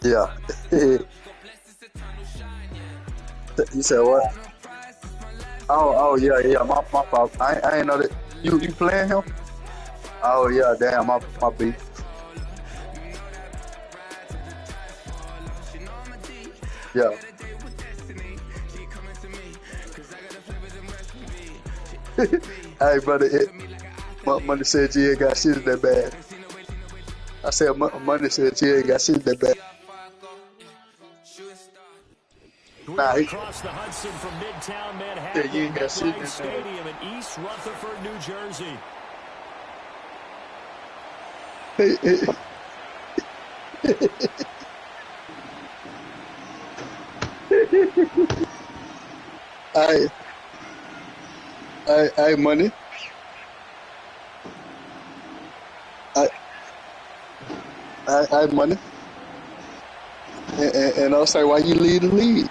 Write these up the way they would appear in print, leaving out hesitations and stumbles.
Yeah. You said what? Oh, yeah. My fault. I ain't know that. You playing him? Oh, yeah. Damn, my B. Yeah. Hey, brother, Money said you ain't got shit that bad. I said, Money said you ain't got shit that bad. Nah, Greeted across the Hudson from Midtown said you Manhattan ain't at got shit MetLife that bad. Stadium in East Rutherford, New Jersey. Hey, hey, Money. I, Money. And I'll say, why you lead the lead?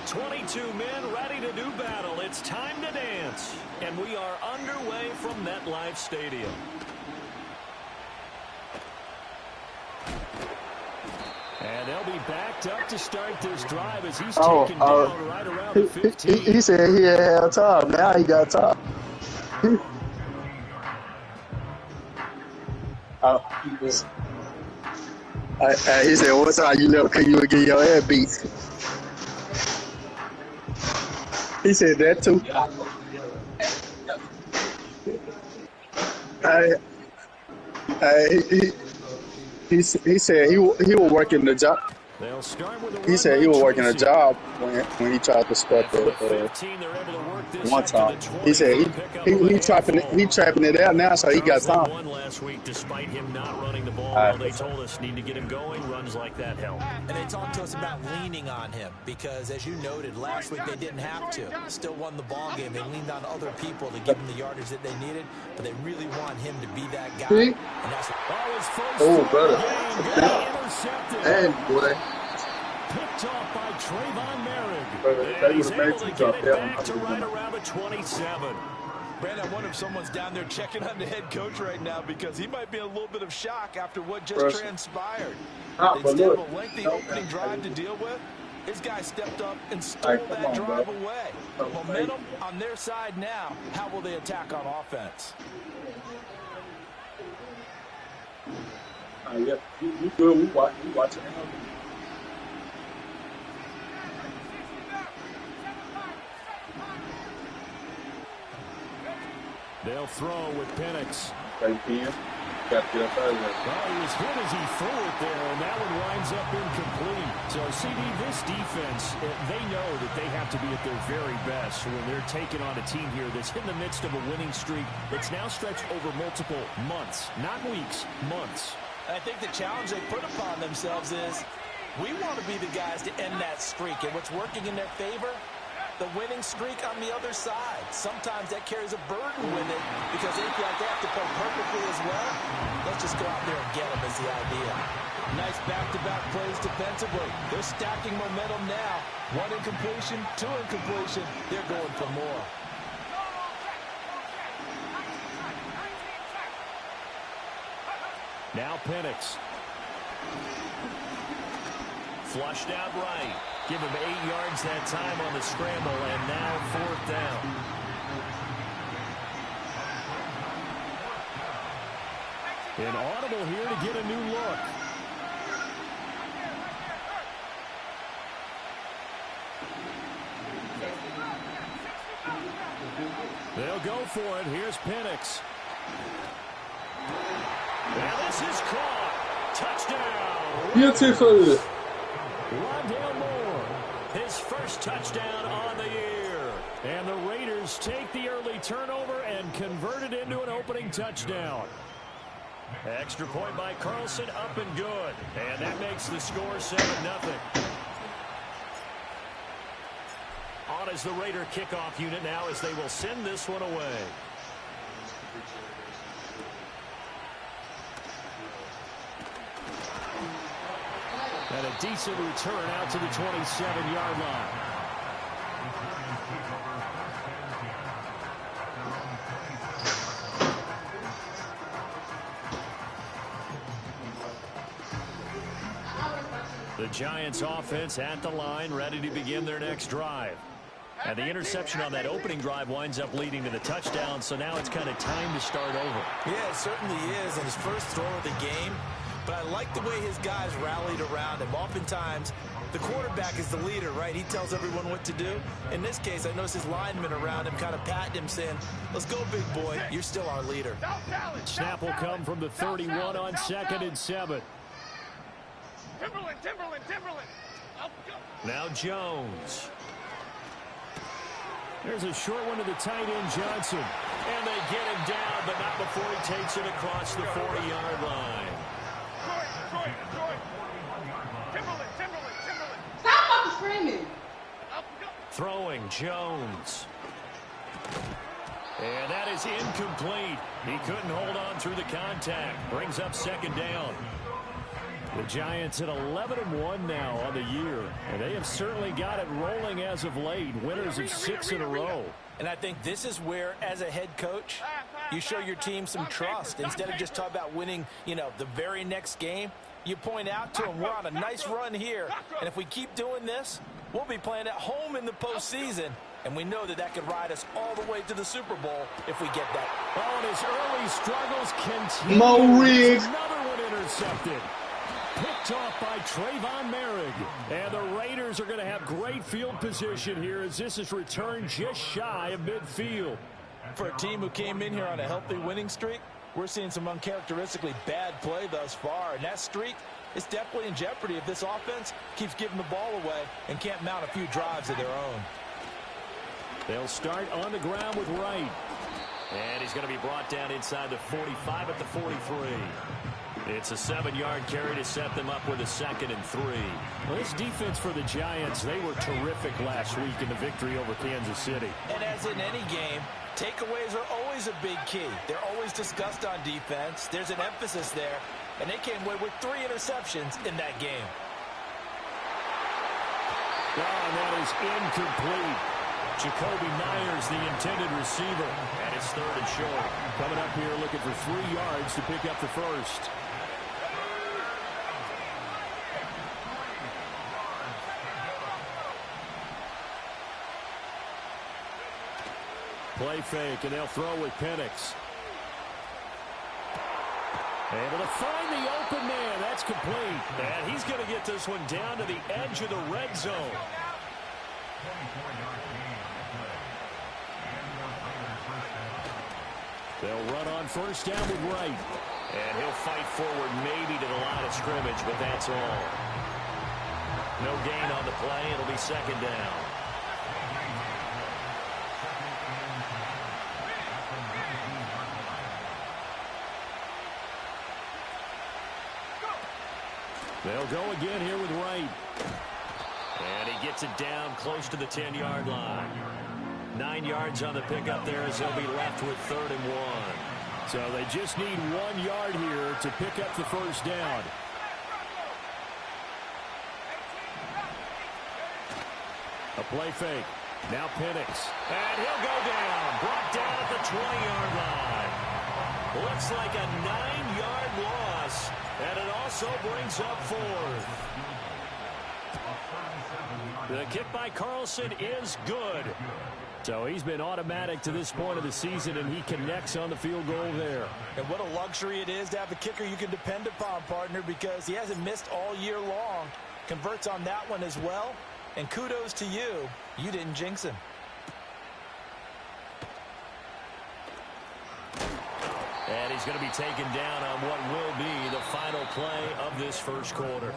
22 men ready to do battle. It's time to dance. And we are underway from MetLife Stadium. And they'll be backed up to start this drive as he's taken down right around the 15. He said he had time. Now he got time. He said, "What's time you left? Cause you would get your ass beat." He said that too. I, he said he was working the job. They'll start with a He run said he by was working a Tracy. job when he tried to start And from the the 15, they're able to work this one up to time. the He 20 said for a pickup of a handful. he trapping it out now, so he got Charles, they time. won last week despite him not running the ball All well. right, They told us need to get him going. Runs like that help. And they talked to us about leaning on him because, as you noted, last week they didn't have to. Still won the ball game. They leaned on other people to give them the yardage that they needed, but they really want him to be that guy. see? And that's his first Oh, throw of the brother. game gonna be intercepted. And boy, Picked off by Trayvon brother, Merrick. they And would he's have made able to you get drop it that one. back to right around the 27. Brandon, I wonder if someone's down there checking on the head coach right now because he might be in a little bit of shock after what just Pressure. transpired. But Instead look, of a lengthy opening drive to deal with, his guy stepped up and hey, stole come that on, bro. drive away. Momentum on their side now. How will they attack on offense? Yeah, you good. We watching. They'll throw with Penix. Thank you. Got to get up there. Well, he was hit as he threw it there, and that one winds up incomplete. So, CD, this defense, they know that they have to be at their very best when they're taking on a team here that's in the midst of a winning streak that's now stretched over multiple months, not weeks, months. I think the challenge they put upon themselves is we want to be the guys to end that streak, and what's working in their favor, the winning streak on the other side. Sometimes that carries a burden with it because they feel like they have to play perfectly as well. Let's just go out there and get them is the idea. Nice back-to-back plays defensively. They're stacking momentum now. One incompletion, two incompletion. They're going for more. Now Penix. Flushed out right. Give him 8 yards that time on the scramble, and now 4th down. An audible here to get a new look. They'll go for it. Here's Penix. And this is caught. Touchdown. Beautiful. Rondale Moore, his first touchdown on the year. And the Raiders take the early turnover and convert it into an opening touchdown. Extra point by Carlson, up and good. And that makes the score 7-0. On as the Raider kickoff unit now as they will send this one away. And a decent return out to the 27-yard line. The Giants offense at the line, ready to begin their next drive. And the interception on that opening drive winds up leading to the touchdown, so now it's kind of time to start over. Yeah, it certainly is in his first throw of the game. But I like the way his guys rallied around him. Oftentimes, the quarterback is the leader, right? He tells everyone what to do. In this case, I noticed his linemen around him kind of patting him, saying, let's go, big boy. You're still our leader. Snap will come from the 31 on 2nd and 7. Timberland. Now Jones. There's a short one to the tight end, Johnson. And they get him down, but not before he takes it across the 40-yard line. Troy. Timberland. Stop fucking screaming. Throwing, Jones. And that is incomplete. He couldn't hold on through the contact. Brings up 2nd down. The Giants at 11-1 now on the year, and they have certainly got it rolling as of late. Winners of 6 in a row. And I think this is where, as a head coach, you show your team some trust. Instead of just talking about winning, the very next game, you point out to them, we're on a nice run here, and if we keep doing this, we'll be playing at home in the postseason. And we know that could ride us all the way to the Super Bowl if we get that. Oh, and his early struggles continue. Mo Riggs. Another one intercepted. Picked off by Trayvon Merrick. And the Raiders are going to have great field position here as this is returned just shy of midfield. For a team who came in here on a healthy winning streak, we're seeing some uncharacteristically bad play thus far. And that streak is definitely in jeopardy if this offense keeps giving the ball away and can't mount a few drives of their own. They'll start on the ground with Wright. And he's going to be brought down inside the 45 at the 43. It's a 7-yard carry to set them up with a 2nd and 3. Well, this defense for the Giants, they were terrific last week in the victory over Kansas City. And as in any game, takeaways are always a big key. They're always discussed on defense. There's an emphasis there. And they came away with 3 interceptions in that game. Oh, and that is incomplete. Jacoby Myers, the intended receiver. And it's 3rd and short. Coming up here looking for 3 yards to pick up the first. Play fake, and they'll throw with Penix. Able to find the open man. That's complete. And he's going to get this one down to the edge of the red zone. They'll run on 1st down with Wright. And he'll fight forward maybe to the line of scrimmage, but that's all. No gain on the play. It'll be 2nd down. They'll go again here with Wright. And he gets it down close to the 10-yard line. 9 yards on the pickup there as they'll be left with 3rd and 1. So they just need 1 yard here to pick up the 1st down. A play fake. Now Penix. And he'll go down. Brought down at the 20-yard line. Looks like a 9-yard loss. And it also brings up 4th. The kick by Carlson is good. So he's been automatic to this point of the season, and he connects on the field goal there. And what a luxury it is to have a kicker you can depend upon, partner, because he hasn't missed all year long. Converts on that one as well. And kudos to you. You didn't jinx him. And he's going to be taken down on what will be the final play of this first quarter.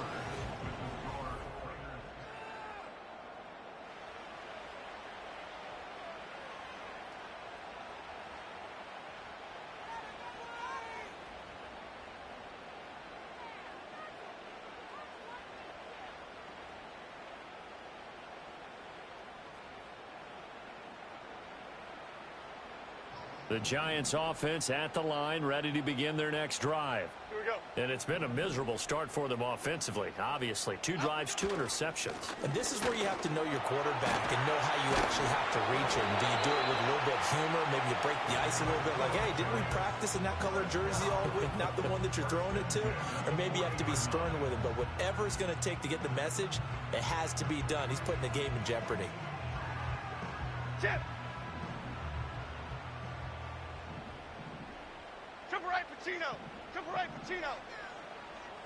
The Giants offense at the line, ready to begin their next drive. Here we go. And it's been a miserable start for them offensively, obviously. 2 drives, 2 interceptions. And this is where you have to know your quarterback and know how you actually have to reach him. Do you do it with a little bit of humor? Maybe you break the ice a little bit like, hey, didn't we practice in that color jersey all week? Not the one that you're throwing it to? Or maybe you have to be stern with him. But whatever it's going to take to get the message, it has to be done. He's putting the game in jeopardy. Chip! Triple right, Pacino! Triple right, Pacino!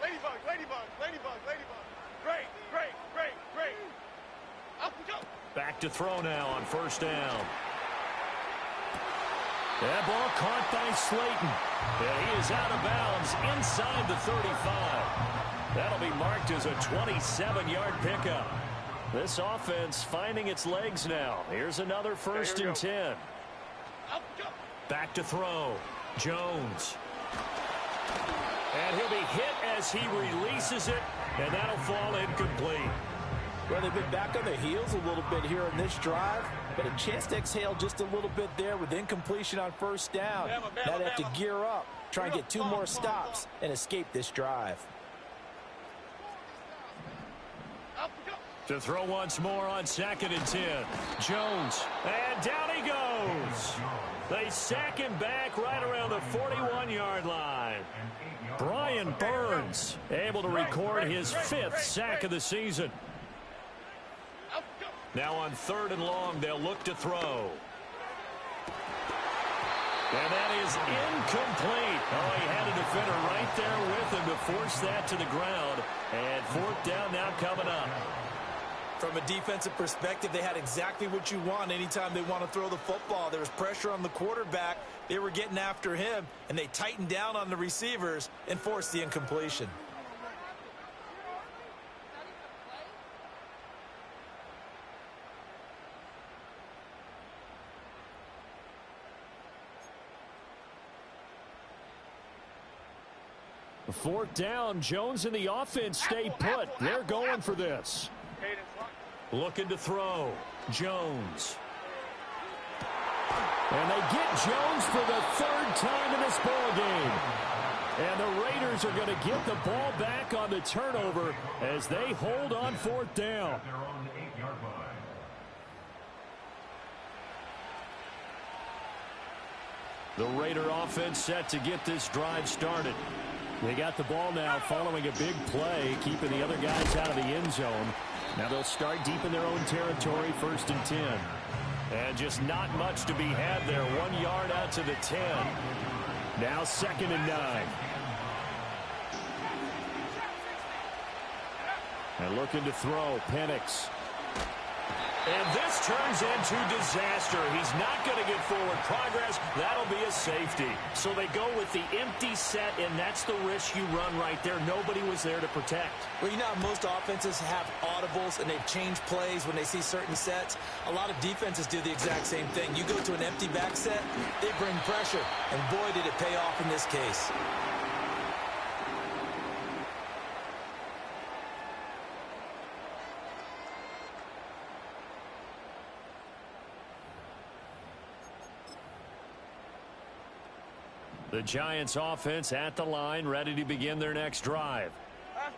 Ladybug, ladybug, ladybug, ladybug. Great, great, great, great. Up we go. Back to throw now on first down. That ball caught by Slayton. And he is out of bounds inside the 35. That'll be marked as a 27-yard pickup. This offense finding its legs now. Here's another first and 10. Up we go. Back to throw. Jones. And he'll be hit as he releases it, and that'll fall incomplete. Well, they've been back on their heels a little bit here in this drive, but a chance to exhale just a little bit there with incompletion on first down. Now they have to gear up, try and get 2 more stops, and escape this drive. Up we go. To throw once more on 2nd and 10. Jones, and down he goes. They sack him back right around the 41-yard line. Brian Burns able to record his 5th sack of the season. Now on 3rd and long, they'll look to throw. And that is incomplete. Oh, he had a defender right there with him to force that to the ground. And 4th down now coming up. From a defensive perspective, they had exactly what you want anytime they want to throw the football. There was pressure on the quarterback. They were getting after him, and they tightened down on the receivers and forced the incompletion. The 4th down, Jones and the offense stay put. They're going for this. Looking to throw. Jones. And they get Jones for the 3rd time in this ball game. And the Raiders are going to get the ball back on the turnover as they hold on 4th down. The Raider offense set to get this drive started. They got the ball now following a big play, keeping the other guys out of the end zone. Now they'll start deep in their own territory, 1st and 10. And just not much to be had there. 1 yard out to the 10. Now 2nd and 9. And looking to throw, Penix. And this turns into disaster. He's not going to get forward progress. That'll be a safety. So they go with the empty set, and that's the risk you run right there. Nobody was there to protect. Well, you know how most offenses have audibles, and they've changed plays when they see certain sets. A lot of defenses do the exact same thing. You go to an empty back set, they bring pressure, and boy, did it pay off in this case. The Giants offense at the line, ready to begin their next drive.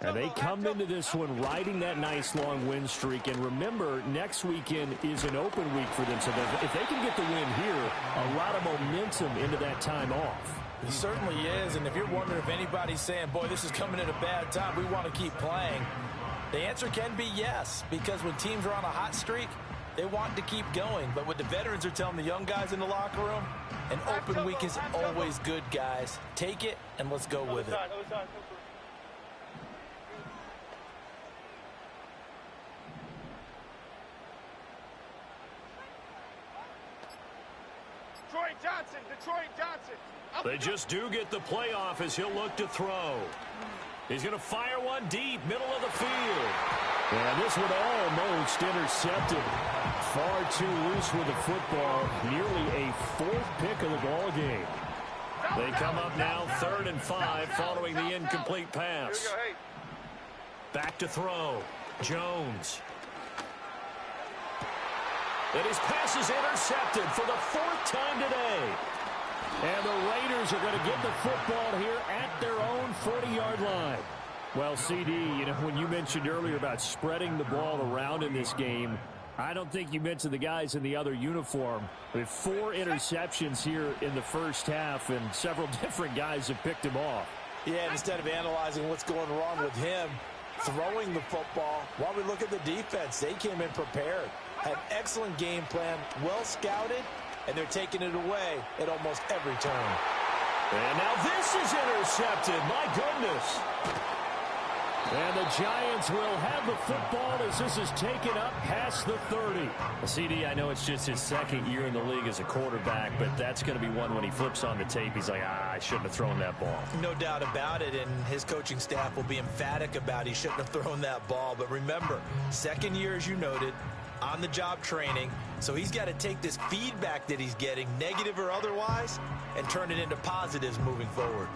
And they come into this one riding that nice long win streak. And remember, next weekend is an open week for them. So if they can get the win here, a lot of momentum into that time off. It certainly is. And if you're wondering if anybody's saying, boy, this is coming at a bad time, we want to keep playing, the answer can be yes. Because when teams are on a hot streak, they want to keep going. But what the veterans are telling the young guys in the locker room, an open week is always good, guys. Take it, and let's go with it. Detroit Johnson. They just do get the playoff as he'll look to throw. He's going to fire one deep, middle of the field. And this one almost intercepted. Far too loose with the football. Nearly a 4th pick of the ball game. They come up now 3rd and 5 following the incomplete pass. Back to throw. Jones. And his pass is intercepted for the 4th time today. And the Raiders are going to get the football here at their own 40-yard line. Well, CD, you know, when you mentioned earlier about spreading the ball around in this game, I don't think you mentioned the guys in the other uniform. With 4 interceptions here in the first half, and several different guys have picked him off. Yeah, instead of analyzing what's going wrong with him, throwing the football, while we look at the defense, they came in prepared. Had excellent game plan, well scouted, and they're taking it away at almost every turn. And now this is intercepted. My goodness. And the Giants will have the football as this is taken up past the 30. CD, I know it's just his second year in the league as a quarterback, but that's going to be one when he flips on the tape. He's like, I shouldn't have thrown that ball. No doubt about it, and his coaching staff will be emphatic about he shouldn't have thrown that ball. But remember, second year, as you noted, on-the-job training, so he's got to take this feedback that he's getting, negative or otherwise, and turn it into positives moving forward.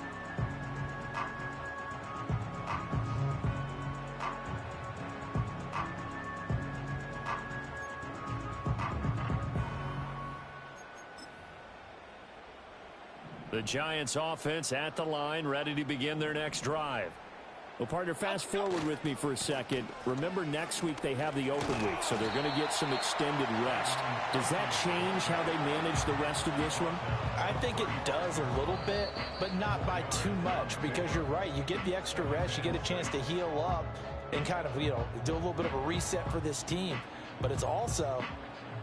The Giants offense at the line, ready to begin their next drive. Well, partner, fast forward with me for a second. Remember, next week they have the open week, so they're going to get some extended rest. Does that change how they manage the rest of this one? I think it does a little bit, but not by too much, because you're right. You get the extra rest, you get a chance to heal up and kind of, you know, do a little bit of a reset for this team. But it's also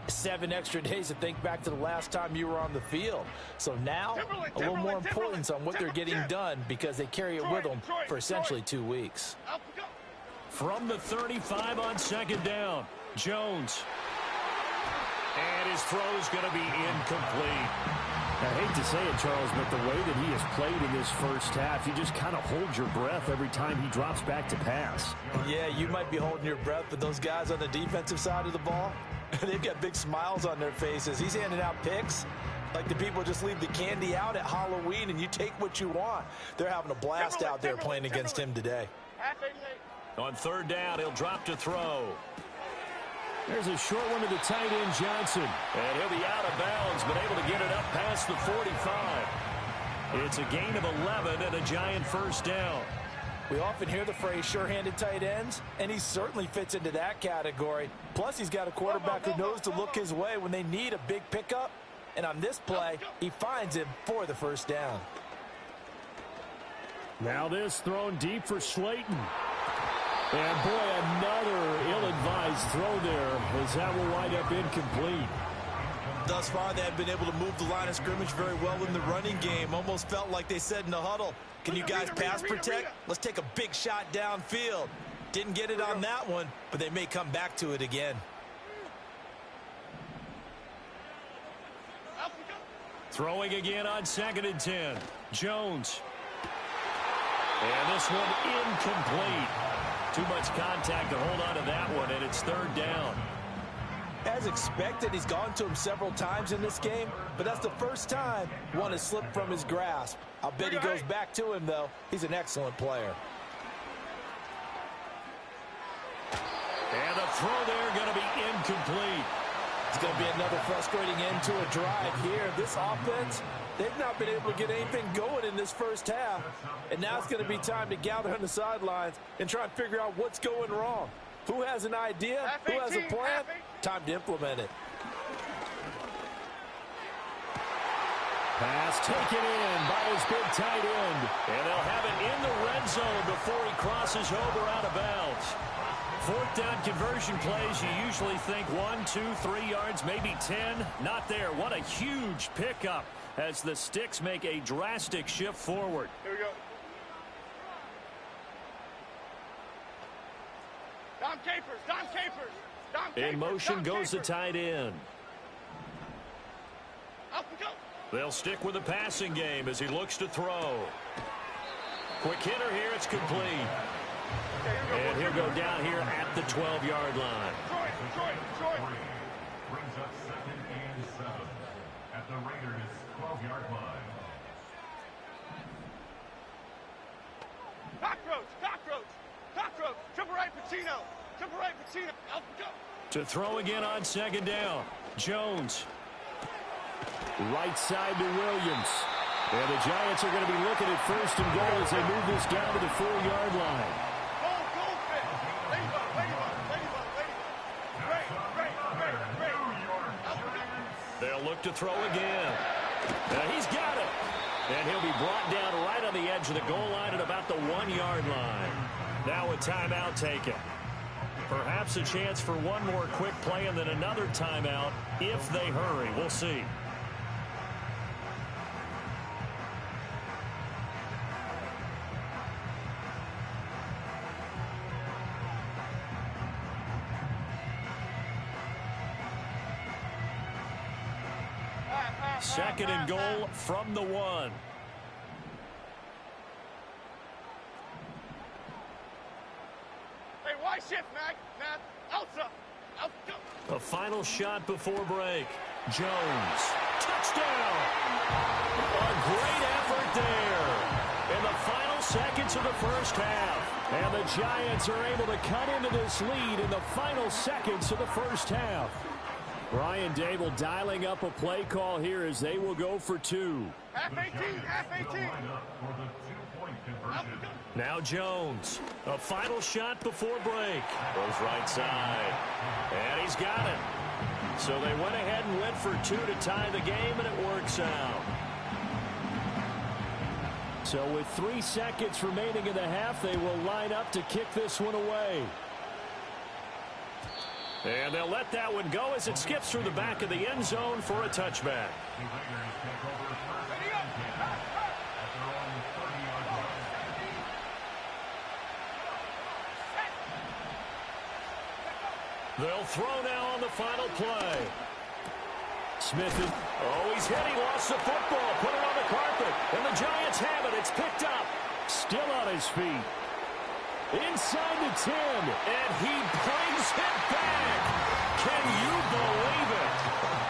7 extra days to think back to the last time you were on the field. So now, a little more importance on what they're getting done because they carry it with them for essentially 2 weeks. From the 35 on second down, Jones. And his throw's going to be incomplete. I hate to say it, Charles, but the way that he has played in this first half, you just kind of hold your breath every time he drops back to pass. Yeah, you might be holding your breath, but those guys on the defensive side of the ball, they've got big smiles on their faces. He's handing out picks like the people just leave the candy out at Halloween and you take what you want. They're having a blast out there playing against him today. On third down, he'll drop to throw. There's a short one to the tight end, Johnson. And he'll be out of bounds, but able to get it up past the 45. It's a gain of 11 and a Giant first down. We often hear the phrase sure-handed tight ends, and he certainly fits into that category. Plus, he's got a quarterback who knows to look his way when they need a big pickup. And on this play, he finds him for the first down. Now this thrown deep for Slayton. And boy, another ill-advised throw there as that will wind up incomplete. Thus far, they have been able to move the line of scrimmage very well in the running game. Almost felt like they said in the huddle, can you guys pass protect? Let's take a big shot downfield. Didn't get it on that one, but they may come back to it again. Throwing again on 2nd and 10. Jones. And this one incomplete. Too much contact to hold on to that one, and it's third down. As expected, he's gone to him several times in this game, but that's the first time one has slipped from his grasp. I'll bet he goes back to him, though. He's an excellent player. And the throw there going to be incomplete. It's going to be another frustrating end to a drive here. This offense, they've not been able to get anything going in this first half. And now it's going to be time to gather on the sidelines and try and figure out what's going wrong. Who has an idea? Who has a plan? Time to implement it. Pass taken in by his big tight end. And they'll have it in the red zone before he crosses over out of bounds. Fourth down conversion plays, you usually think 1, 2, 3 yards, maybe 10. Not there. What a huge pickup as the Sticks make a drastic shift forward. Here we go. Dom Capers, Dom Capers, Dom Capers. In motion Dom goes the Capers. tight end. Up we go. They'll stick with the passing game as he looks to throw. Quick hitter here, it's complete. And he'll go down here at the 12-yard line. Troy. Brings up 2nd and 7 at the Raiders' 12-yard line. Cockroach. Triple right, Pacino. Up we go. To throw again on 2nd down. Jones. Right side to Williams. And the Giants are going to be looking at first and goal as they move this down to the 4-yard line. Goal, fit. Ladybug. Great. They'll look to throw again. He's got it. And he'll be brought down right on the edge of the goal line at about the 1-yard line. Now a timeout taken. Perhaps a chance for one more quick play and then another timeout if they hurry. We'll see. Second and goal from the 1. Hey, wide shift, Mac. Outside. A final shot before break. Jones. Touchdown. A great effort there. In the final seconds of the first half. And the Giants are able to cut into this lead in the final seconds of the first half. Brian Dable dialing up a play call here as they will go for 2. Half 18. Now Jones. A final shot before break. Goes right side. And he's got it. So they went ahead and went for 2 to tie the game, and it works out. So with 3 seconds remaining in the half, they will line up to kick this one away. And they'll let that one go as it skips through the back of the end zone for a touchback. They'll throw now on the final play. Smith is, he's hit. He lost the football. Put it on the carpet. And the Giants have it. It's picked up. Still on his feet. Inside the 10. And he brings it back. Can you believe it?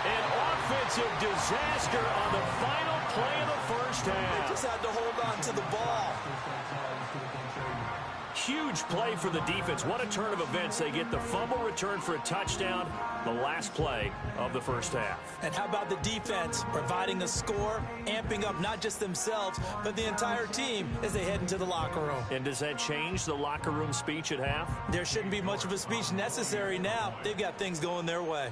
An offensive disaster on the final play of the first half. They just had to hold on to the ball. Huge play for the defense. What a turn of events. They get the fumble return for a touchdown, the last play of the first half. And how about the defense providing a score, amping up not just themselves, but the entire team as they head into the locker room. And does that change the locker room speech at half? There shouldn't be much of a speech necessary now. They've got things going their way.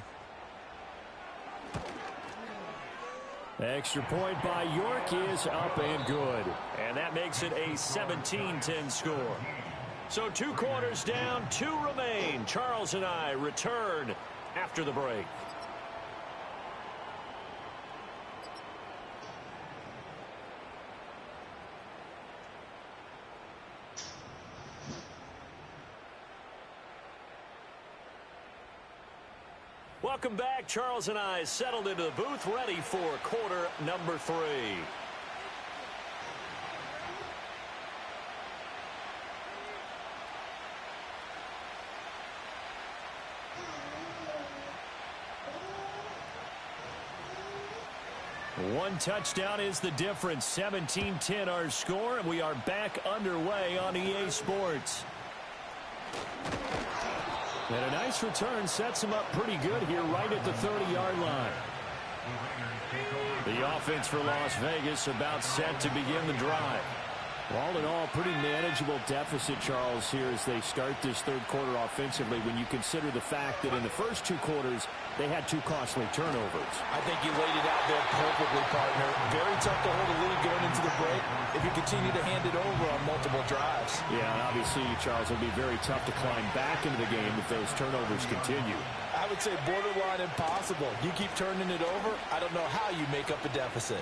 Extra point by York is up and good. And that makes it a 17-10 score. So 2 quarters down, 2 remain. Charles and I return after the break. Welcome back. Charles and I settled into the booth, ready for quarter number 3. One touchdown is the difference. 17-10 our score, and we are back underway on EA Sports. And a nice return sets him up pretty good here right at the 30-yard line. The offense for Las Vegas about set to begin the drive. All in all, pretty manageable deficit, Charles, here as they start this third quarter offensively when you consider the fact that in the first 2 quarters, they had 2 costly turnovers. I think you laid it out there perfectly, partner. Very tough to hold a lead going into the break if you continue to hand it over on multiple drives. Yeah, and obviously, Charles, it'll be very tough to climb back into the game if those turnovers continue. I would say borderline impossible. You keep turning it over, I don't know how you make up a deficit.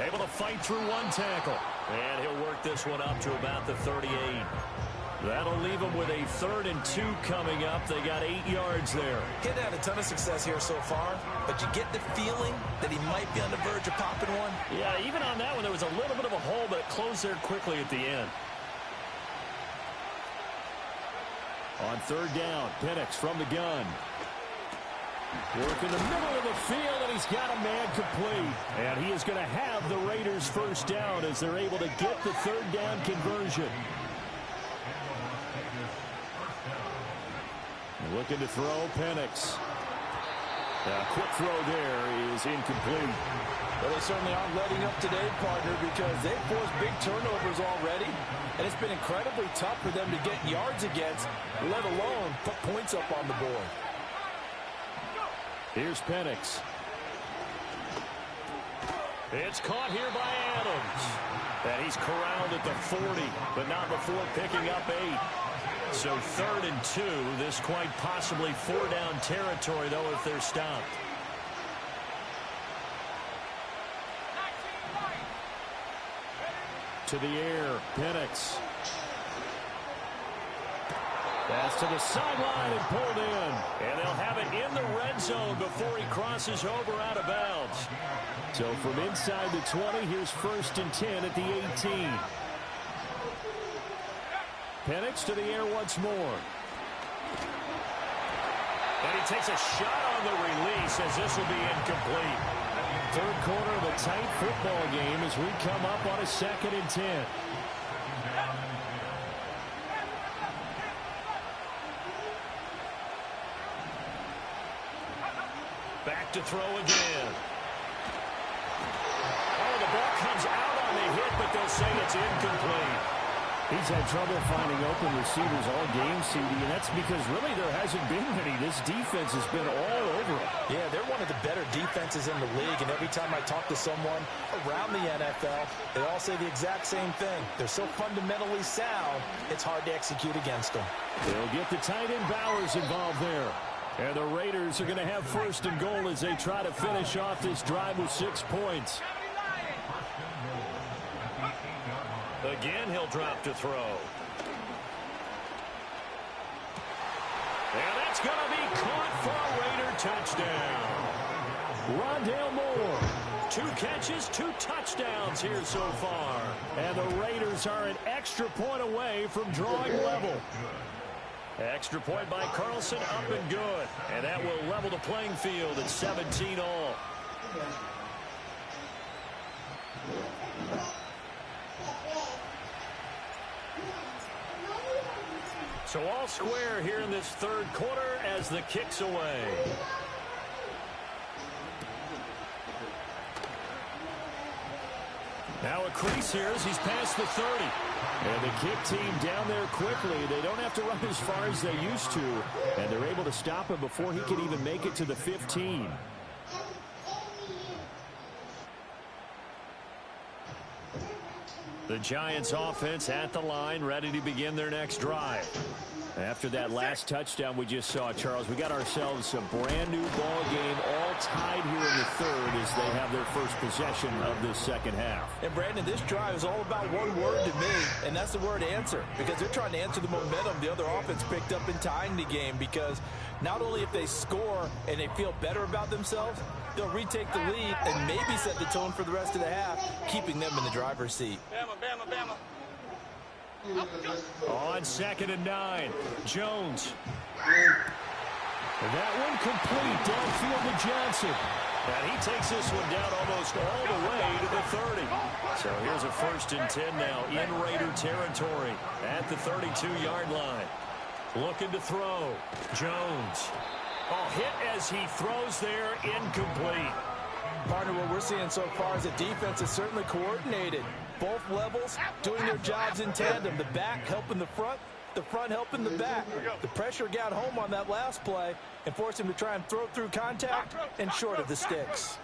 Able to fight through 1 tackle. And he'll work this one up to about the 38. That'll leave them with a 3rd and 2 coming up. They got 8 yards there. He's had a ton of success here so far, but you get the feeling that he might be on the verge of popping one. Yeah, even on that one, there was a little bit of a hole, but it closed there quickly at the end. On 3rd down, Penix from the gun. Work in the middle of the field, and he's got a man complete. And he is going to have the Raiders first down as they're able to get the 3rd down conversion. Looking to throw, Penix. Quick throw there is incomplete. Well, they certainly aren't letting up today, partner, because they've forced big turnovers already, and it's been incredibly tough for them to get yards against, let alone put points up on the board. Here's Penix. It's caught here by Adams. And he's corralled at the 40, but not before picking up 8. So 3rd and 2. This quite possibly 4-down territory, though, if they're stopped. To the air, Penix. Pass to the sideline and pulled in. And they'll have it in the red zone before he crosses over out of bounds. So from inside the 20, here's 1st and 10 at the 18. Penix to the air once more. And he takes a shot on the release as this will be incomplete. 3rd quarter of a tight football game as we come up on a 2nd and 10. Back to throw again. Oh, the ball comes out on the hit, but they'll say it's incomplete. He's had trouble finding open receivers all game, CD, and that's because really there hasn't been many. This defense has been all over him. Yeah, they're one of the better defenses in the league, and every time I talk to someone around the NFL, they all say the exact same thing. They're so fundamentally sound, it's hard to execute against them. They'll get the tight end Bowers involved there. And the Raiders are going to have 1st and goal as they try to finish off this drive with 6 points. Again, he'll drop to throw. And that's going to be caught for a Raider touchdown. Rondale Moore, 2 catches, 2 touchdowns here so far. And the Raiders are an extra point away from drawing level. Extra point by Carlson, up and good. And that will level the playing field at 17 all. So all square here in this 3rd quarter as the kick's away. Now a crease here as he's past the 30. And the kick team down there quickly. They don't have to run as far as they used to. And they're able to stop him before he can even make it to the 15. The Giants offense at the line, ready to begin their next drive. After that last touchdown we just saw, Charles, we got ourselves a brand new ball game, all tied here in the 3rd as they have their first possession of this 2nd half. And Brandon, this drive is all about one word to me, and that's the word answer, because they're trying to answer the momentum the other offense picked up in tying the game, because not only if they score and they feel better about themselves, they'll retake the lead and maybe set the tone for the rest of the half, keeping them in the driver's seat. Bama, Bama, Bama. On 2nd and 9, Jones. That one complete downfield to Johnson. And he takes this one down almost all the way to the 30. So here's a 1st and 10 now in Raider territory at the 32-yard line. Looking to throw. Jones. Oh, hit as he throws there, incomplete. Partner, what we're seeing so far is the defense is certainly coordinated. Both levels doing their jobs in tandem. The back helping the front helping the back. The pressure got home on that last play and forced him to try and throw through contact and short of the sticks.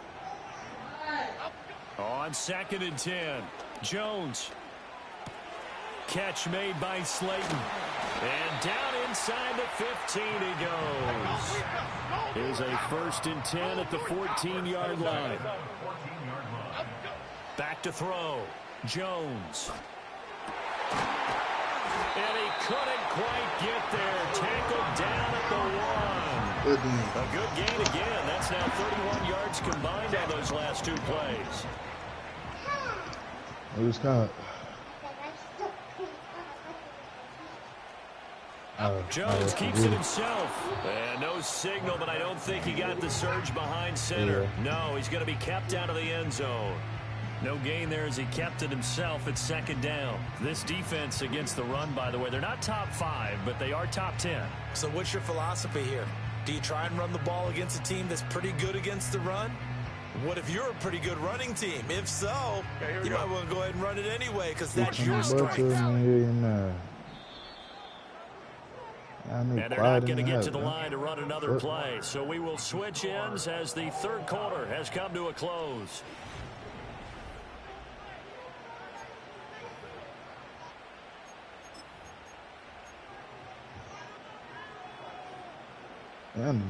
On 2nd and 10, Jones. Catch made by Slayton. And down inside the 15 he goes. Here's a 1st and 10 at the 14-yard line. Back to throw. Jones. And he couldn't quite get there. Tackled down at the 1. A good gain again. That's now 31 yards combined on those last 2 plays. Who's caught? Jones keeps it himself. And no signal, but I don't think he got the surge behind center. No, he's going to be kept out of the end zone. No gain there as he kept it himself at 2nd down. This defense against the run, by the way, they're not top 5, but they are top 10. So what's your philosophy here? Do you try and run the ball against a team that's pretty good against the run? What if you're a pretty good running team? If so, you might want to go ahead and run it anyway because that's your strength. And they're not going to get to the line to run another play. So we will switch ends as the third quarter has come to a close.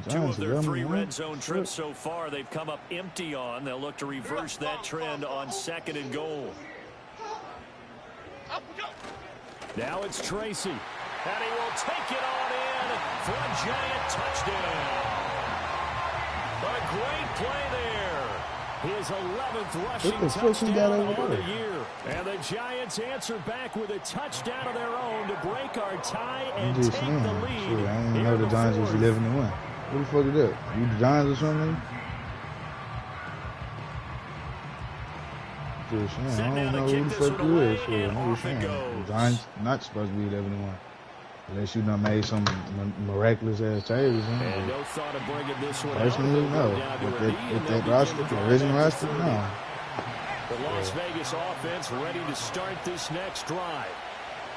Two of their 3 red zone trips so far they've come up empty on. They'll look to reverse that trend on 2nd and goal. Now it's Tracy. And he will take it on in for a giant touchdown. A great play there. His 11th rushing touchdown on the year. And the Giants answer back with a touchdown of their own to break our tie and take the lead. Shit, I didn't know the Giants was 11-1. What the fuck is that? You the Giants or something? Just saying, I don't know who the fuck you is. So I'm just saying, the Giants not supposed to be 11-1. Unless you done made some miraculous ass changes. And no thought of bringing this one personally, no. With that roster, the original roster, no. The Las Vegas offense ready to start this next drive.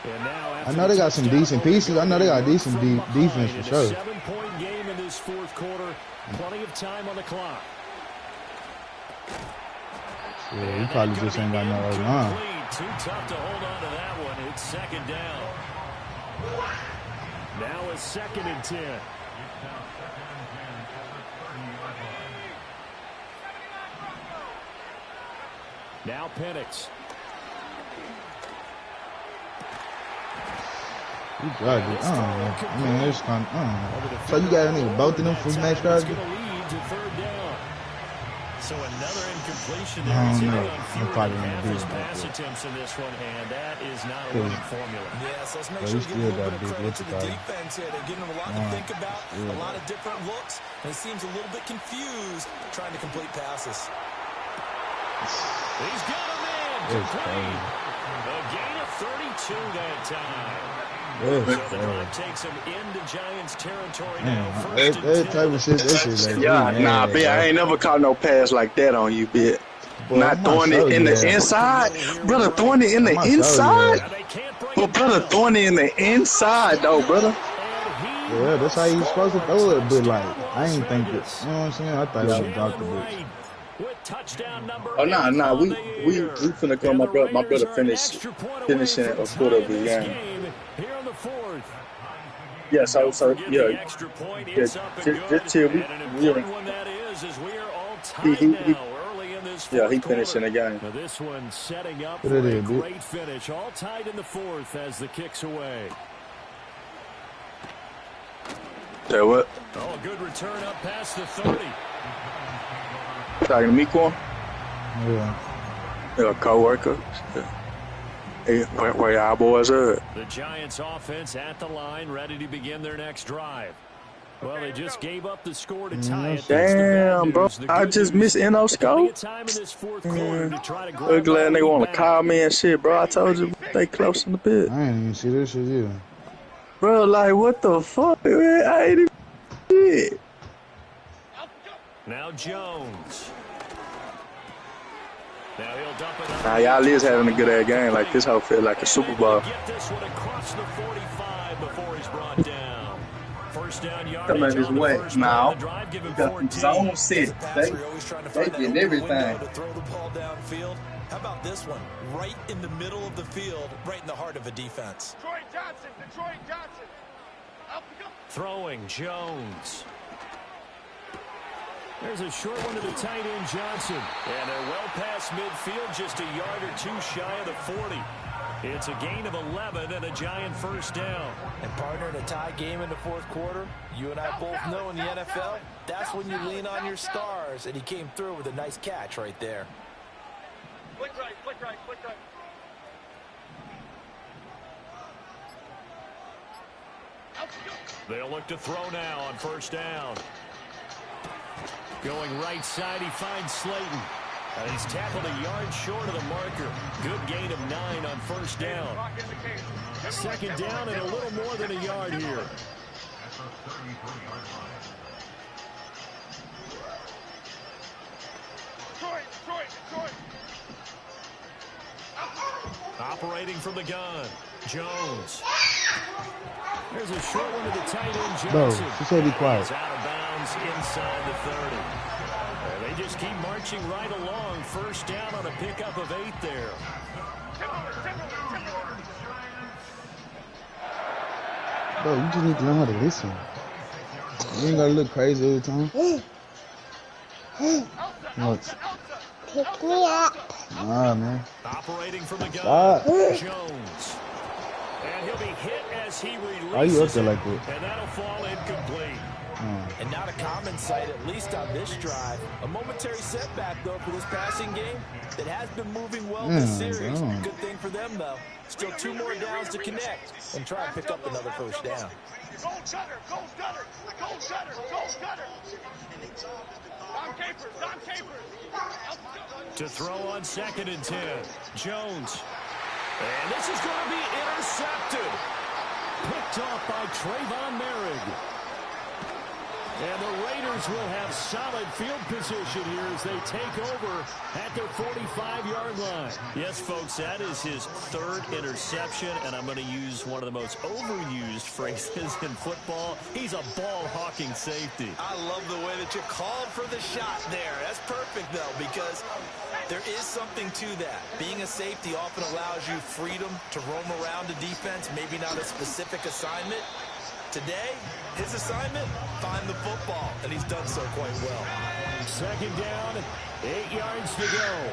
And now I know they got some decent pieces. I know they got decent defense for sure. 7-point game in this 4th quarter. Plenty of time on the clock. Yeah, you probably just ain't got no other line. Too tough to hold on to that one. It's 2nd down. Now it's 2nd and 10. Now Penix. You got it. I mean, it's kind of, So you got any both of them for next drive? So another incompletion there. I don't know. I'm probably half his pass attempts in this one, and that is not a winning formula. Yeah, so let's make sure we give a little bit of credit to the defense here. They're giving them a lot to think about, a lot of different looks, and he seems a little bit confused trying to complete passes. He's got him in. A gain of 32 that time. So the drive takes him into Giants territory now. That type of shit, that shit like nah, B, I ain't never caught no pass like that on you, bitch. Not throwing it in the inside. Brother, throwing it in the inside? But brother, throwing it in the inside, though, brother. Yeah, that's how you supposed to throw it, but like, I ain't think it. You know what I'm saying? I thought it was dropped the bitch. Oh nah, we finna come. My brother finishing a quarter of the game. Yeah, so yeah. Just chill. He finishing the game. This one setting up for a great finish. All tied in the 4th as the kick's away. Say what? Oh, a good return up past the 30. Talking to me, Quan? Yeah. A co-worker. Hey, where y'all boys at? The Giants offense at the line, ready to begin their next drive. Well, they just gave up the score to tie it. Damn, bro. I just missed NO scope. We're glad they want to call me and shit, bro. I told you they close in the pit. I ain't even see this shit either. Bro, like, what the fuck, man? I ain't even shit. Now Jones. Now he'll dump it. Nah, y'all is having a good ass game. Like, this whole feel like a Super Bowl. Get this one across the 45 before he's brought down. First down yard. Come on his way now. Got zone set. They get everything. To throw the ball downfield. How about this one? Right in the middle of the field, right in the heart of a defense. Detroit Johnson. Throwing Jones. There's a short one to the tight end, Johnson. And they're well past midfield, just a yard or two shy of the 40. It's a gain of 11 and a Giant first down. And partner, in a tie game in the 4th quarter, you and I both know in the NFL, that's when you lean on your stars. And he came through with a nice catch right there. Flick right, flick right, flick right. They'll look to throw now on first down. Going right side, he finds Slayton. He's tackled a yard short of the marker. Good gain of 9 on first down. Second down and a little more than a yard here. Operating from the gun, Jones. There's a short one to the tight end, Bro, Johnson. she said be quiet. He's out of bounds inside the 30. They just keep marching right along. First down on a pickup of 8 there. Bro, you just need to learn how to listen. You ain't gotta look crazy every time. What? Pick me up. Nah, man. Operating from the gun, Stop. Jones. And he'll be hit as he releases. Why you up there like that? And that'll fall incomplete. And not a common sight, at least on this drive. A momentary setback, though, for this passing game that has been moving well this series. Good thing for them, though. Still 2 more downs to connect and try and pick up another first down. Goal shutter, goal shutter, goal shutter, goal shutter. Don Capers. To throw on 2nd and 10. Jones. And this is going to be intercepted. Picked off by Trayvon Merrick. And the Raiders will have solid field position here as they take over at their 45-yard line. Yes, folks, that is his 3rd interception, and I'm going to use one of the most overused phrases in football. He's a ball-hawking safety. I love the way that you called for the shot there. That's perfect, though, because there is something to that. Being a safety often allows you freedom to roam around a defense, maybe not a specific assignment. Today, his assignment, find the football, and he's done so quite well. 2nd down, 8 yards to go.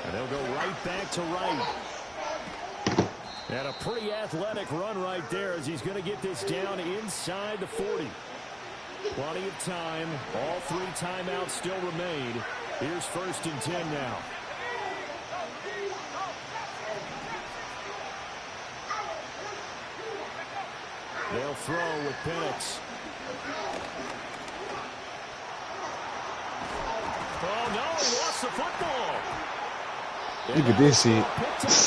And they'll go right back to right. And a pretty athletic run right there as he's going to get this down inside the 40. Plenty of time. All 3 timeouts still remain. Here's 1st and 10 now. They'll throw with Penix. Oh, no, he lost the football. Look at this shit. Picked up by the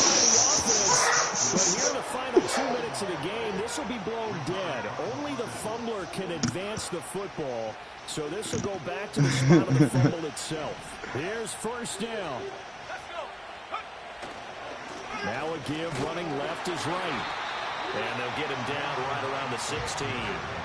offense. But here in the final 2 minutes of the game, this will be blown dead. Only the fumbler can advance the football. So this will go back to the spot of the fumble itself. Here's 1st down. Now a give, running left is right. And they'll get him down right around the 16.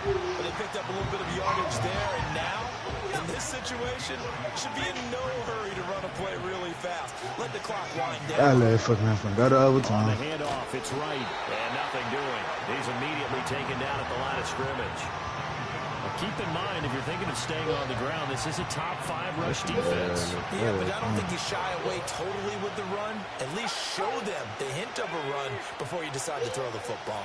But they picked up a little bit of yardage there, and now, in this situation, should be in no hurry to run a play really fast. Let the clock wind down. I let fucking man from go to overtime. On the handoff, it's right. And nothing doing. He's immediately taken down at the line of scrimmage. Now keep in mind, if you're thinking of staying on the ground, this is a top 5 rush defense. Yeah, but I don't think you shy away totally with the run. At least show them the hint of a run before you decide to throw the football.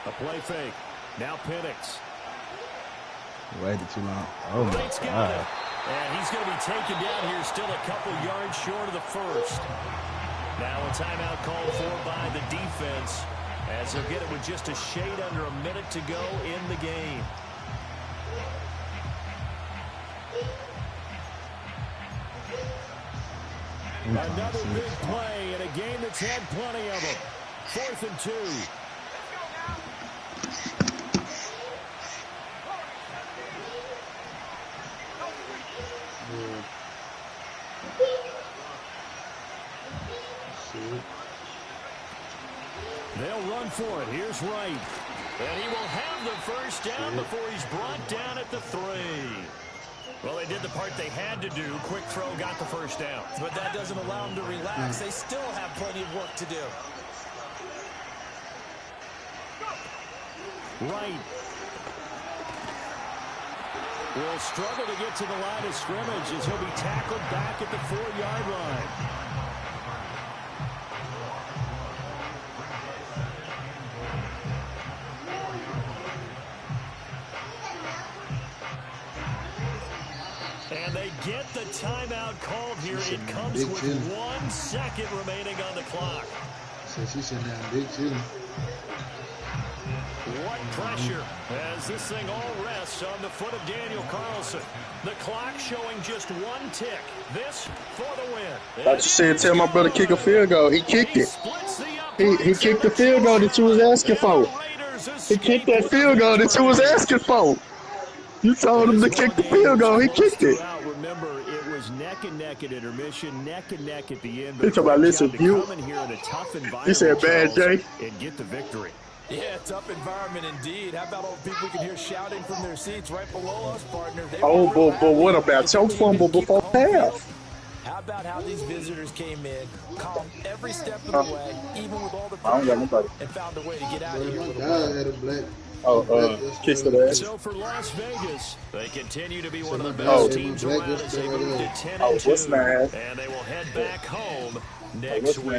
A play fake. Now Penix. Waited too long. Oh, my God. And he's going to be taken down here, still a couple yards short of the 1st. Now a timeout called for by the defense as they'll get it with just a shade under a minute to go in the game. Another big play in a game that's had plenty of them. 4th and 2. They'll run for it. Here's Wright. And he will have the 1st down before he's brought down at the 3. Well, they did the part they had to do. Quick throw, got the 1st down. But that doesn't allow them to relax. They still have plenty of work to do. Wright will struggle to get to the line of scrimmage as he'll be tackled back at the 4-yard line. And they get the timeout called here. It comes with 1 second remaining on the clock. So she's sitting down big too. What pressure as this thing all rests on the foot of Daniel Carlson. The clock showing just one tick. This for the win. I just said, tell my brother kick a field goal. He kicked it. He kicked the field goal that you was asking for. He kicked that field goal that you was asking for. You told him to kick the field goal. He kicked it. Remember, it was neck and neck at intermission, neck and neck at the end. He talking about, listen, you. He said, bad Jay. And get the victory. Yeah, tough environment indeed. How about all the people we can hear shouting from their seats right below us, partner? Oh, but what about your fumble before half? How about how these visitors came in, calm every step of the way, even with all the pressure, and found a way to get out of here. Kiss to the ass. So for Las Vegas, they continue to be one of the best teams around as they move to 10-2, what's that? and they will head back home next week.